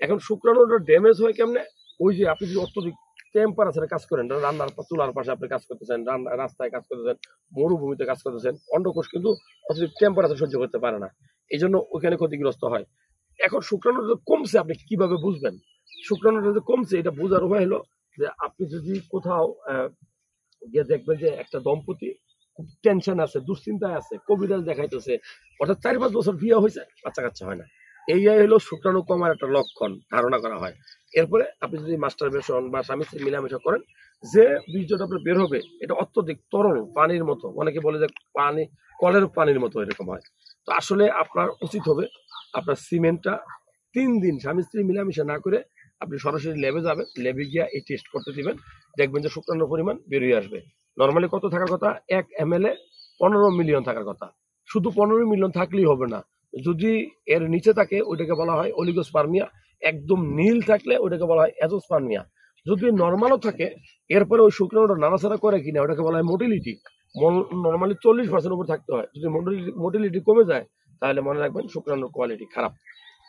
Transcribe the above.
এখন শুক্রাণুটা ড্যামেজ হয় কেমনে? ওই যে আপনি যদি অত্যধিক টেম্পারেচারে কাজ করেন, রান্নার চুলার পাশে আপনি কাজ করতেছেন, রাস্তায় কাজ করতেছেন, মরুভূমিতে কাজ করতেছেন, অন্ডকোষ কিন্তু অত্যধিক টেম্পারেচার সহ্য করতে পারে না, এই জন্য ওইখানে ক্ষতিগ্রস্ত হয়। এখন শুক্রাণুটা কমছে, আপনি কিভাবে বুঝবেন শুক্রাণুটা যে কমছে? এটা বোঝার উপায় হলো যে আপনি যদি কোথাও গিয়ে দেখবেন যে একটা দম্পতি খুব টেনশন আছে, দুশ্চিন্তায় আছে, কবিরাজ দেখাইতেছে, অর্থাৎ 4-5 বছর বিয়ে হয়েছে, বাচ্চা কাচ্চা হয় না, এইটাই হলো শুক্রাণু কমার একটা লক্ষণ ধারণা করা হয়। এরপরে আপনি যদি মাস্টারবেশন বা স্বামী স্ত্রী মিলামেশা করেন, যে বীর্যটা আপনার বের হবে এটা অত্যধিক তরল, পানির মতো, অনেকে বলে যে পানি কলের পানির মতো এরকম হয়। তো আসলে আপনার উচিত হবে আপনার সিমেন্টটা 3 দিন স্বামী স্ত্রী মিলামেশা না করে আপনি সরাসরি ল্যাবে যাবেন, ল্যাবে গিয়ে এই টেস্ট করতে দিবেন, দেখবেন যে শুক্রাণুর পরিমাণ বেরিয়ে আসবে। নর্মালি কত থাকার কথা? 1 ml এ 15 মিলিয়ন থাকার কথা। শুধু 15 মিলিয়ন থাকলেই হবে না, যদি এর নিচে থাকে ওইটাকে বলা হয় অলিগোস্পার্মিয়া, একদম নীল থাকলে ওইটাকে বলা হয় অ্যাজোস্পার্মিয়া। যদি নর্মালও থাকে, এরপরে ওই শুক্রাণুটা নাড়াচাড়া করে কিনা ওটাকে বলা হয় মোটিলিটি। নর্মালি 40% উপর থাকতে হয়, যদি মোটিলিটি কমে যায় তাহলে মনে রাখবেন শুক্রাণুর কোয়ালিটি খারাপ।